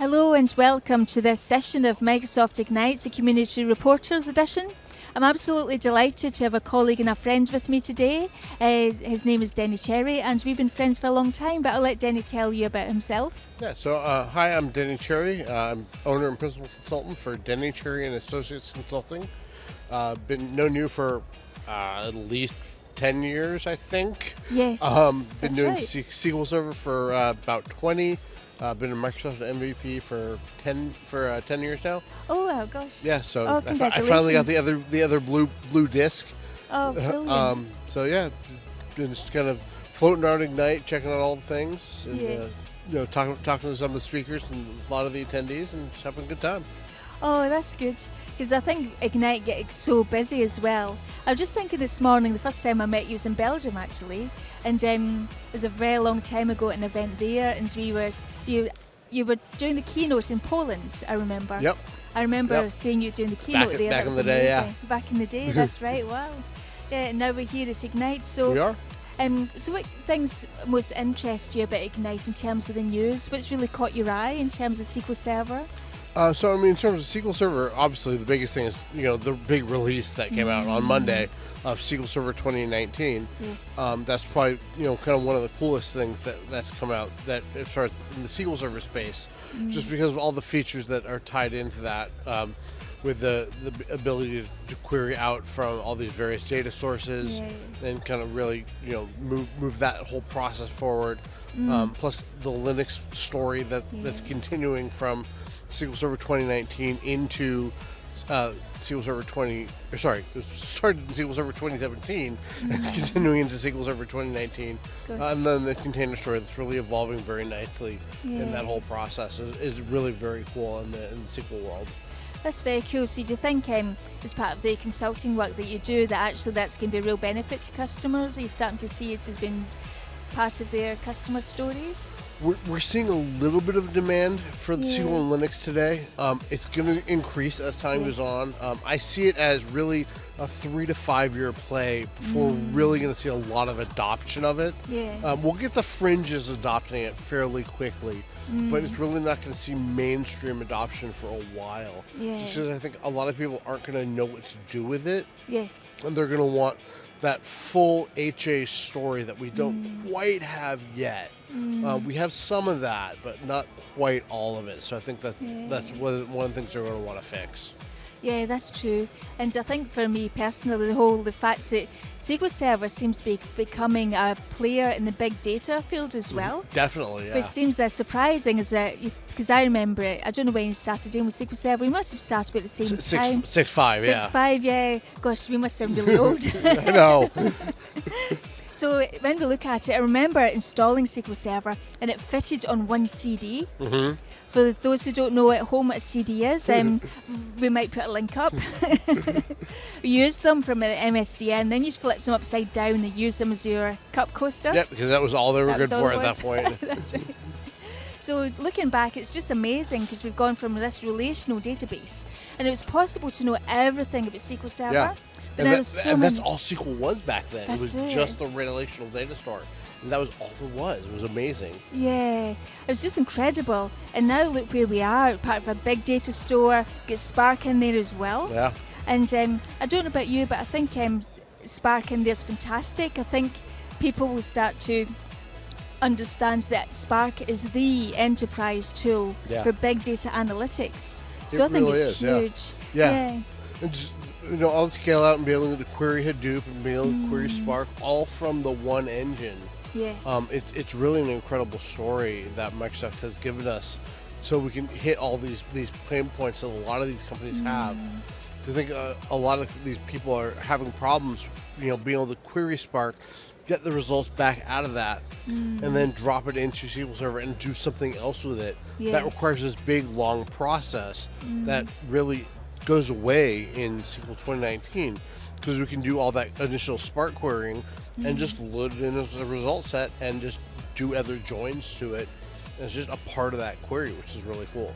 Hello and welcome to this session of Microsoft Ignites, a Community Reporters edition. I'm absolutely delighted to have a colleague and a friend with me today. His name is Denny Cherry and we've been friends for a long time, but I'll let Denny tell you about himself. Yeah, so hi, I'm Denny Cherry. I'm owner and principal consultant for Denny Cherry and Associates Consulting. Known you for at least 10 years, I think. Yes, been doing right. SQL Server for about 20. Been a Microsoft MVP for 10 years now. Oh, wow, gosh. Yeah, so Oh, I finally got congratulations. the other blue disc. Oh, brilliant. So yeah, been just kind of floating around Ignite, checking out all the things, and Yes. talking to some of the speakers and a lot of the attendees, and just having a good time. Oh, that's good, because I think Ignite gets so busy as well. I was just thinking this morning, the first time I met you was in Belgium actually, and it was a very long time ago at an event there, and you were doing the keynote in Poland, I remember. Yep. I remember Yep. seeing you doing the keynote there. Back That in was the day, yeah. amazing. Back in the day, that's right, wow. Yeah, and now we're here at Ignite. So, We are. So what things most interest you about Ignite in terms of the news? What's really caught your eye in terms of SQL Server? So I mean, in terms of SQL Server, obviously the biggest thing is the big release that came out on Monday of SQL Server 2019. Yes. That's probably kind of one of the coolest things that's come out that as far as in the SQL Server space, just because of all the features that are tied into that, with the ability to query out from all these various data sources and kind of really move that whole process forward. Plus the Linux story that's continuing from SQL Server 2019 into SQL Server 20. Sorry, it started in SQL Server 2017 and continuing into SQL Server 2019, and then the container story that's really evolving very nicely in that whole process is really very cool in the SQL world. That's very cool. So do you think as part of the consulting work that you do that actually that's going to be a real benefit to customers? Are you starting to see this as being part of their customer stories? We're seeing a little bit of demand for the SQL and Linux today. It's going to increase as time goes on. I see it as really a 3 to 5 year play before we're really going to see a lot of adoption of it. We'll get the fringes adopting it fairly quickly, but it's really not going to see mainstream adoption for a while. Just because I think a lot of people aren't going to know what to do with it. And they're going to want that full HA story that we don't quite have yet. We have some of that, but not quite all of it. So I think that's one of the things they're going to want to fix. Yeah, that's true. And I think for me personally, the fact that SQL Server seems to be becoming a player in the big data field as well. Definitely, yeah. Which seems surprising, is that because I remember it. I don't know when you started dealing with SQL Server. We must have started about the same time. 6.5, yeah. 6.5, yeah. Gosh, we must sound really old. I know. So when we look at it, I remember installing SQL Server and it fitted on one CD. For those who don't know at home what a CD is, we might put a link up. We used them from an MSDN, then you just flipped them upside down and used them as your cup coaster. Yep, because that was all they were good for at that point. That's right. So looking back, it's just amazing because we've gone from this relational database and it was possible to know everything about SQL Server. Yeah. But And, that's that's all SQL was back then. It was just the relational data store. And that was all there was. It was amazing. Yeah, it was just incredible. And now look where we are, part of a big data store, get Spark in there as well. Yeah. And I don't know about you, but I think Spark in there is fantastic. I think people will start to understand that Spark is the enterprise tool for big data analytics. So I think it's huge. Yeah. And just, all the scale out and be able to query Hadoop and be able to query Spark all from the one engine. Yes. It's really an incredible story that Microsoft has given us, so we can hit all these pain points that a lot of these companies have. So I think a lot of these people are having problems, being able to query Spark, get the results back out of that, and then drop it into SQL Server and do something else with it. That requires this big, long process that really goes away in SQL 2019 because we can do all that initial Spark querying and just load it in as a result set and just do other joins to it. And it's just a part of that query, which is really cool.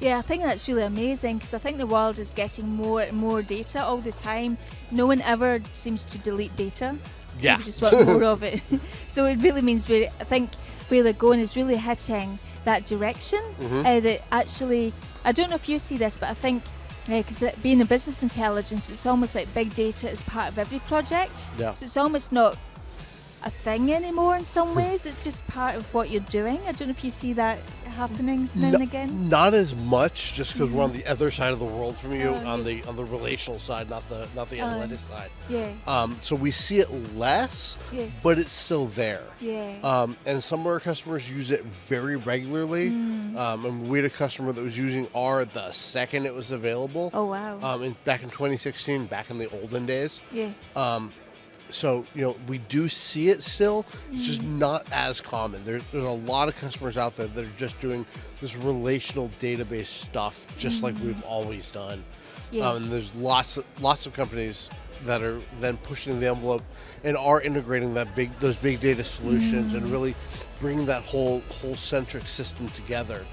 Yeah, I think that's really amazing because I think the world is getting more and more data all the time. No one ever seems to delete data. Yeah. We just want more of it. So it really means I think where they're going is really hitting that direction. That actually, I don't know if you see this, but I think because being in business intelligence, it's almost like big data is part of every project. Yeah. So it's almost not a thing anymore in some ways. It's just part of what you're doing. I don't know if you see that happening now and again. Not as much, just because we're on the other side of the world from you, on the relational side, not the analytics side. Yeah. So we see it less, but it's still there. Yeah. And some of our customers use it very regularly. And we had a customer that was using R the second it was available. Oh wow. Back in 2016, back in the olden days. Yes. So, we do see it still. It's just not as common. There's a lot of customers out there that are just doing this relational database stuff just like we've always done. Yes. And there's lots of companies that are then pushing the envelope and are integrating those big data solutions and really bringing that whole centric system together.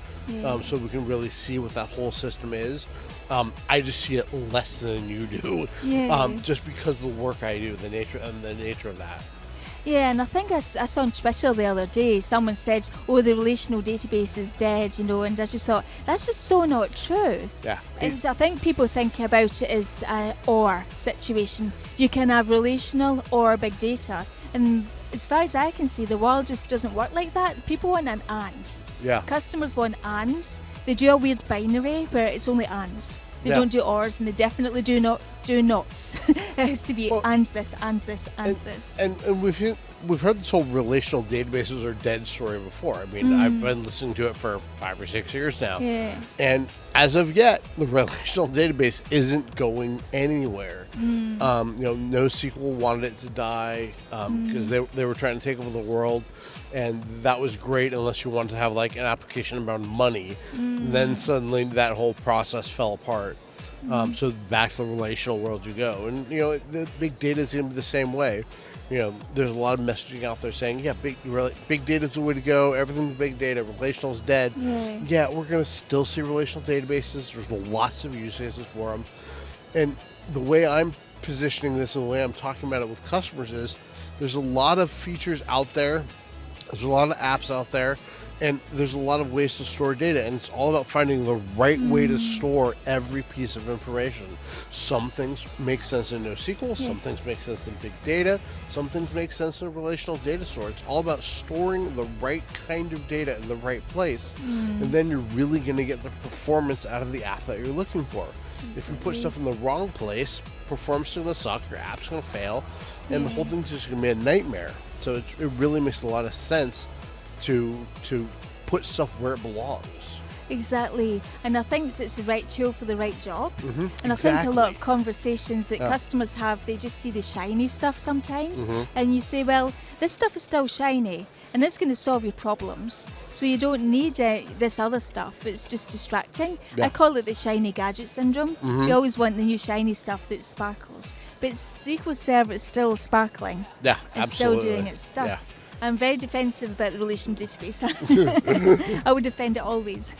So we can really see what that whole system is. I just see it less than you do, just because of the work I do, the nature of that. Yeah, and I think I saw on Twitter the other day, someone said, "Oh, the relational database is dead," and I just thought that's just so not true. Yeah. And I think people think about it as an or situation. You can have relational or big data, and as far as I can see, the world just doesn't work like that. People want an and. Yeah. Customers want ands. They do a weird binary where it's only ands. They don't do ors, and they definitely do not do nots. It has to be and this, and this, and this. And we've heard this whole relational databases are dead story before. I mean, I've been listening to it for 5 or 6 years now. Yeah. And as of yet, the relational database isn't going anywhere. NoSQL wanted it to die because they were trying to take over the world. And that was great unless you wanted to have like an application about money. Then suddenly that whole process fell apart. So back to the relational world you go. And, the big data is going to be the same way. There's a lot of messaging out there saying, yeah, big data is the way to go. Everything's big data. Relational is dead. Yeah, we're going to still see relational databases. There's lots of use cases for them. And the way I'm positioning this and the way I'm talking about it with customers is there's a lot of features out there. There's a lot of apps out there, and there's a lot of ways to store data, and it's all about finding the right way to store every piece of information. Some things make sense in NoSQL, some things make sense in big data, some things make sense in a relational data store. It's all about storing the right kind of data in the right place, and then you're really going to get the performance out of the app that you're looking for. If you put stuff in the wrong place, performance is going to suck, your app's going to fail, and the whole thing's just going to be a nightmare. So it really makes a lot of sense to put stuff where it belongs. Exactly. And I think it's the right tool for the right job. And I think a lot of conversations that customers have, they just see the shiny stuff sometimes. And you say, well, this stuff is still shiny and it's going to solve your problems. So you don't need this other stuff. It's just distracting. I call it the shiny gadget syndrome. You always want the new shiny stuff that sparkles. But SQL Server is still sparkling. Yeah, and absolutely. still doing its stuff. Yeah. I'm very defensive about the relational database. I would defend it always.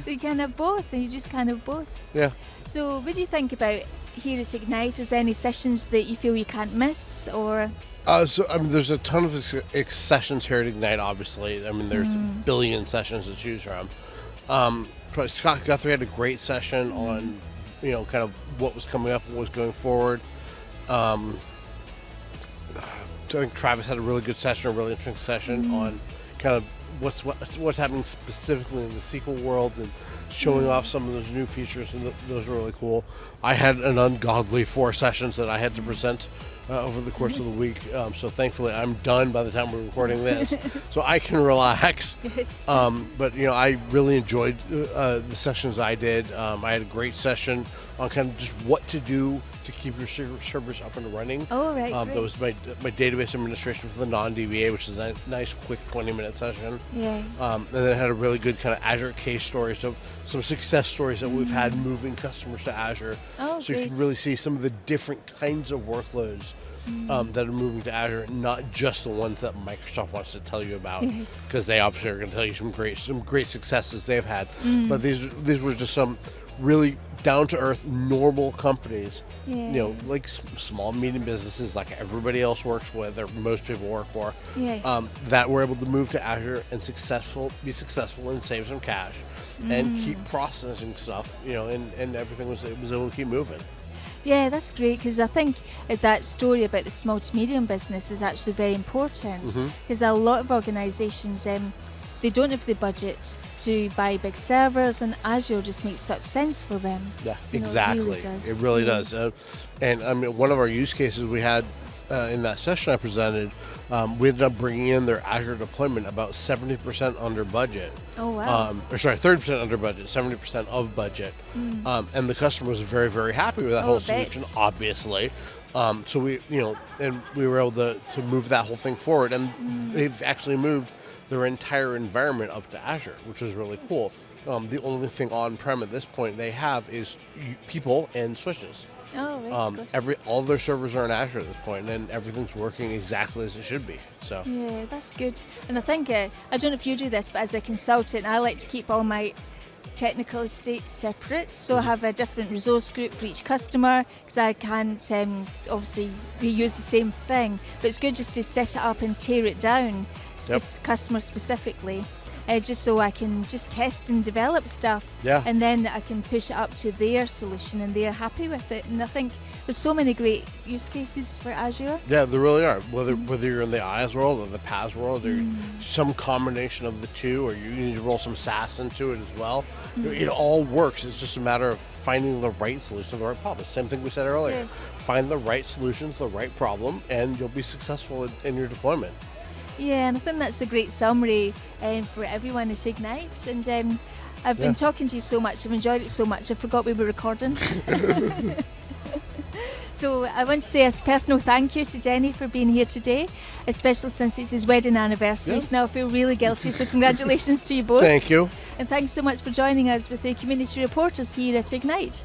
You can have both, and you just can't have both. Yeah. So what do you think about here at Ignite? Is there any sessions that you feel you can't miss, or? There's a ton of sessions here at Ignite, obviously. There's a billion sessions to choose from. Scott Guthrie had a great session on, kind of what was coming up and what was going forward. I think Travis had a really good session, a really interesting session on kind of what's happening specifically in the SQL world and showing off some of those new features, and those are really cool. I had an ungodly 4 sessions that I had to present over the course of the week, so thankfully I'm done by the time we're recording this, so I can relax. Yes. But I really enjoyed the sessions I did. I had a great session on kind of just what to do to keep your servers up and running. Oh, right. That was my database administration for the non-DBA, which is a nice, quick 20-minute session. Yeah. And then I had a really good kind of Azure case story, so some success stories that we've had moving customers to Azure. Oh, so great. you can really see some of the different kinds of workloads that are moving to Azure, not just the ones that Microsoft wants to tell you about, because they obviously are going to tell you some great successes they've had. But these were just some really down to earth, normal companies, Yeah. like small, medium businesses, like everybody else works with, or most people work for, Yes. that were able to move to Azure and be successful and save some cash, and keep processing stuff, and everything was able to keep moving. Yeah, that's great, because I think that story about the small to medium business is actually very important, because a lot of organisations, they don't have the budget to buy big servers, and Azure just makes such sense for them. Yeah, You know, exactly. It really does. And I mean, one of our use cases we had in that session I presented, we ended up bringing in their Azure deployment about 70% under budget. Oh, wow. 30% under budget, 70% of budget. And the customer was very, very happy with that whole solution, obviously. So we, and we were able to move that whole thing forward, and they've actually moved their entire environment up to Azure, which is really cool. The only thing on-prem at this point they have is people and switches. Oh, right. All their servers are in Azure at this point, and everything's working exactly as it should be. So Yeah, that's good. And I think, I don't know if you do this, but as a consultant, I like to keep all my technical estate separate, so I have a different resource group for each customer, because I can't obviously reuse the same thing, but it's good just to set it up and tear it down customer specifically, just so I can just test and develop stuff, and then I can push it up to their solution and they're happy with it. And I think there's so many great use cases for Azure. Yeah, there really are. Whether you're in the IaaS world or the PaaS world, or some combination of the two, or you need to roll some SaaS into it as well, it all works. It's just a matter of finding the right solution to the right problem. Same thing we said earlier. Yes. Find the right solution to the right problem, and you'll be successful in your deployment. Yeah, and I think that's a great summary for everyone at Ignite. And I've been talking to you so much. I've enjoyed it so much. I forgot we were recording. So I want to say a personal thank you to Denny for being here today, especially since it's his wedding anniversary. So now I feel really guilty. So congratulations to you both. Thank you. And thanks so much for joining us with the community reporters here at Ignite.